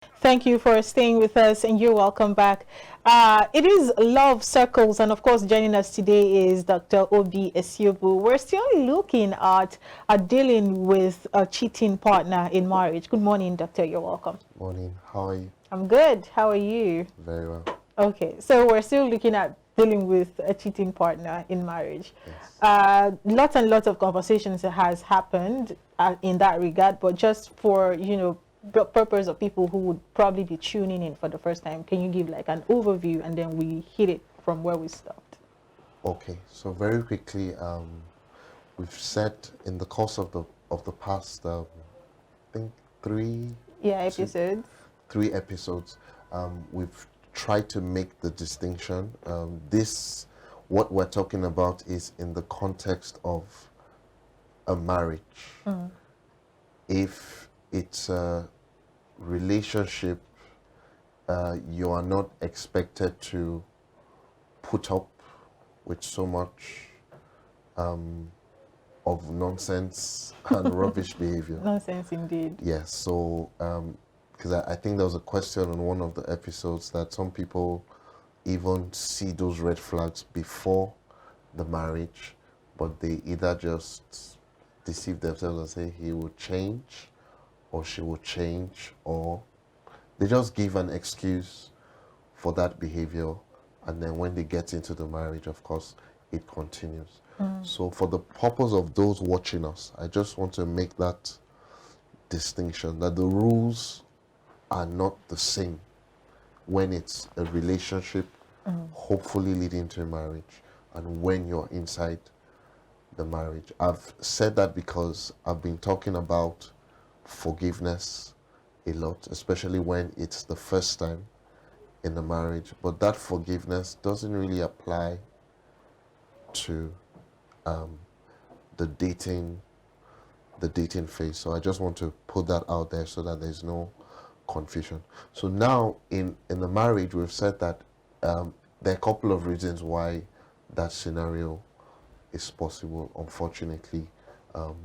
Thank you for staying with us and you're welcome back. It is Love Circles, and of course, joining us today is Dr. Obi Esiobu. We're still looking at dealing with a cheating partner in marriage. Good morning, Doctor. You're welcome. Morning. How are you? I'm good. How are you? Very well. Okay, so we're still looking at dealing with a cheating partner in marriage. Yes. Lots and lots of conversations has happened in that regard, but just for, the purpose of people who would probably be tuning in for the first time, can you give like an overview and then we hit it from where we stopped? Okay. So very quickly, we've said in the course of the past, I think Yeah, two, episodes. 3 episodes, we've tried to make the distinction. What we're talking about is in the context of a marriage. If it's a relationship, you are not expected to put up with so much of nonsense and rubbish behavior. Nonsense indeed. Yes, so because I think there was a question on one of the episodes that some people even see those red flags before the marriage, but they either just deceive themselves and say he will change or she will change, or they just give an excuse for that behavior, and then when they get into the marriage, of course, it continues. So for the purpose of those watching us, I just want to make that distinction that the rules are not the same when it's a relationship, hopefully leading to a marriage, and when you're inside the marriage. I've said that because I've been talking about forgiveness a lot, especially when it's the first time in the marriage, but that forgiveness doesn't really apply to the dating phase. So I just want to put that out there so that there's no confusion. So now in the marriage, we've said that there are a couple of reasons why that scenario is possible. Unfortunately,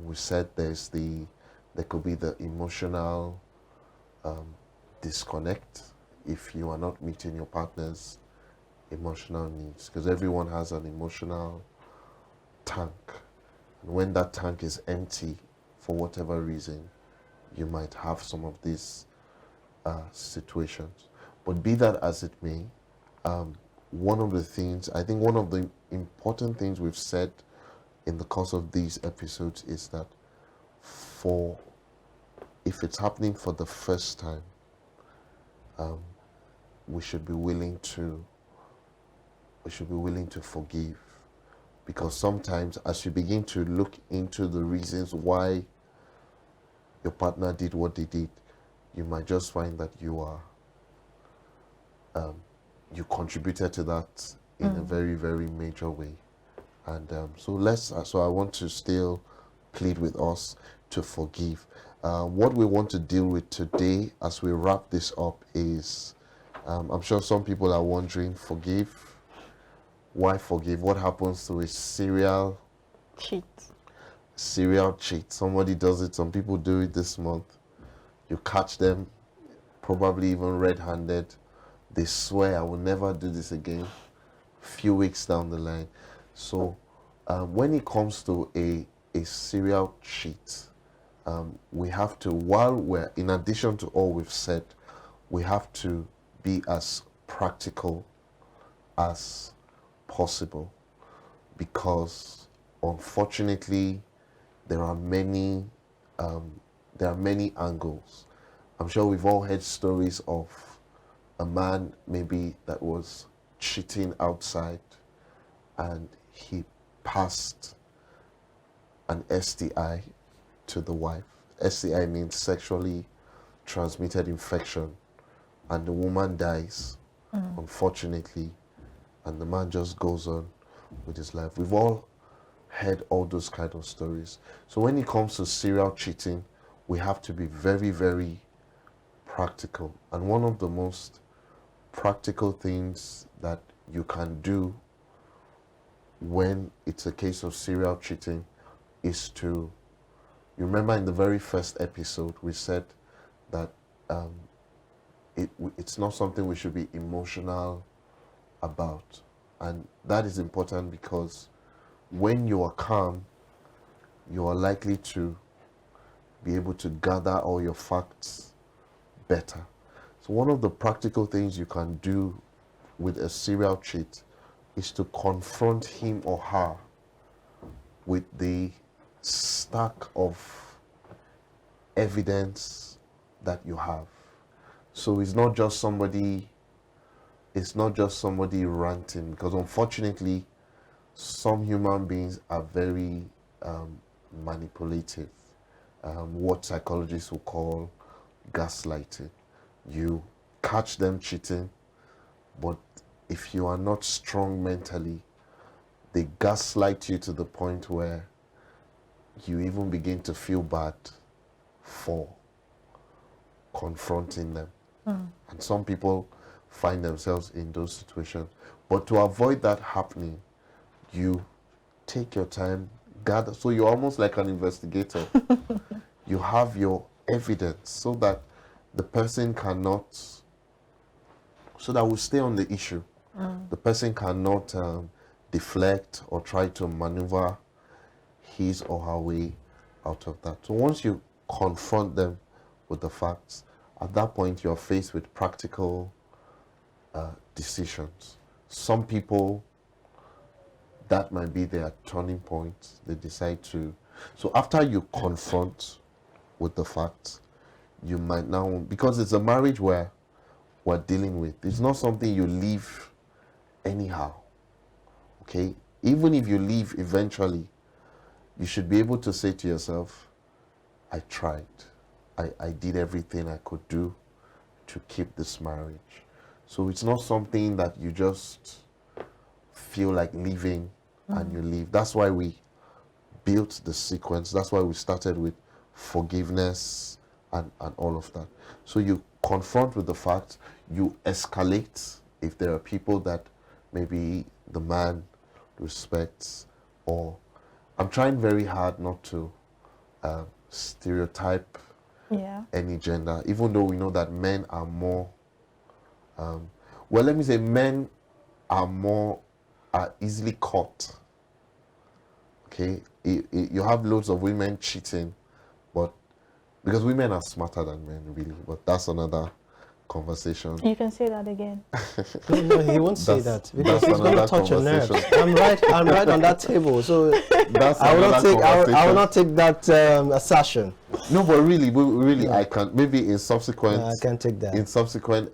we said there could be the emotional disconnect if you are not meeting your partner's emotional needs, because everyone has an emotional tank, and when that tank is empty for whatever reason, you might have some of these situations. But be that as it may, one of the important things we've said in the course of these episodes is that if it's happening for the first time, we should be willing to forgive, because sometimes as you begin to look into the reasons why your partner did what they did, you might just find that you contributed to that in a very, very major way. And so I want to still plead with us to forgive. What we want to deal with today as we wrap this up is, I'm sure some people are wondering, forgive? Why forgive? What happens to a serial Cheat. cheat? Somebody does it, some people do it this month. You catch them, probably even red-handed. They swear, I will never do this again. Few weeks down the line. So when it comes to a serial cheat, we have to, in addition to all we've said, we have to be as practical as possible, because unfortunately there are many angles. I'm sure we've all heard stories of a man maybe that was cheating outside and he passed an STI to the wife. STI means sexually transmitted infection, and the woman dies, unfortunately, and the man just goes on with his life. We've all heard all those kind of stories. So when it comes to serial cheating, we have to be very, very practical. And one of the most practical things that you can do when it's a case of serial cheating is to, you remember in the very first episode we said that it's not something we should be emotional about. And that is important because when you are calm, you are likely to be able to gather all your facts better. So one of the practical things you can do with a serial cheat is to confront him or her with the stack of evidence that you have. So it's not just somebody ranting, because unfortunately some human beings are very manipulative, what psychologists will call gaslighting. You catch them cheating, but if you are not strong mentally, they gaslight you to the point where you even begin to feel bad for confronting them. And some people find themselves in those situations. But to avoid that happening, you take your time, gather. So you're almost like an investigator. You have your evidence so that the person cannot, so that we stay on the issue. The person cannot deflect or try to maneuver his or her way out of that. So once you confront them with the facts, at that point you're faced with practical decisions. Some people, that might be their turning point. They decide to. So after you confront with the facts, you might now, because it's a marriage where we're dealing with, it's not something you leave anyhow. Okay? Even if you leave eventually, you should be able to say to yourself, I tried. I did everything I could do to keep this marriage. So it's not something that you just feel like leaving and you leave. That's why we built the sequence. That's why we started with forgiveness and all of that. So you confront with the facts, you escalate if there are people that maybe the man respects, or I'm trying very hard not to stereotype any gender, even though we know that men are more, well, let me say men are easily caught. Okay, you have loads of women cheating, but because women are smarter than men, really, but that's another conversation. You can say that again. No, he won't say that because he's going to touch a nerve. I'm right on that table, so I will not take that assertion. No, but really, I can, maybe in subsequent. I can take that in subsequent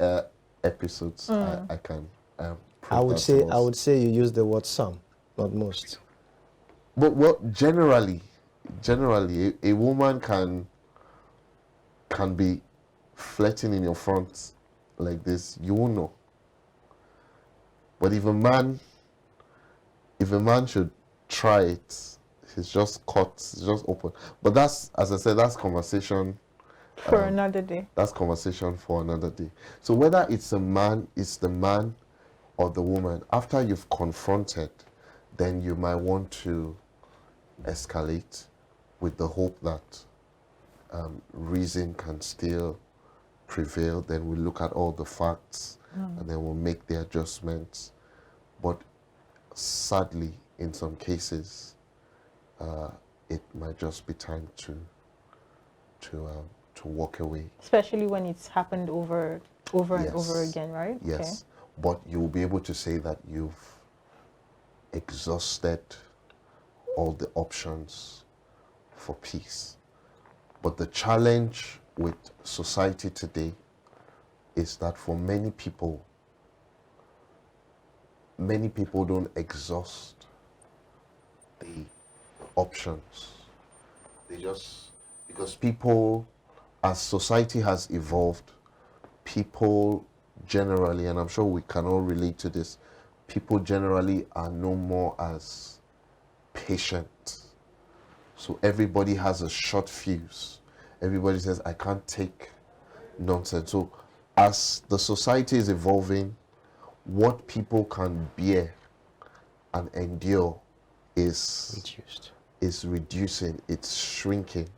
episodes. I can. I would say you use the word some, not most. But generally, a woman can be flirting in your front like this, you won't know. But if a man should try it, he's just caught, he's just open. But that's, as I said, that's conversation for another day. That's conversation for another day. So whether it's the man or the woman, after you've confronted, then you might want to escalate with the hope that reason can still prevail. Then we look at all the facts and then we'll make the adjustments. But sadly, in some cases, it might just be time to walk away. Especially when it's happened over and Yes. over again, right? Yes. Okay. But you'll be able to say that you've exhausted all the options for peace. But the challenge with society today is that for many people don't exhaust the options. They just, because people, as society has evolved, people generally, and I'm sure we can all relate to this, people generally are no more as patient. So everybody has a short fuse. Everybody says, I can't take nonsense. So as the society is evolving, what people can bear and endure is reducing, it's shrinking.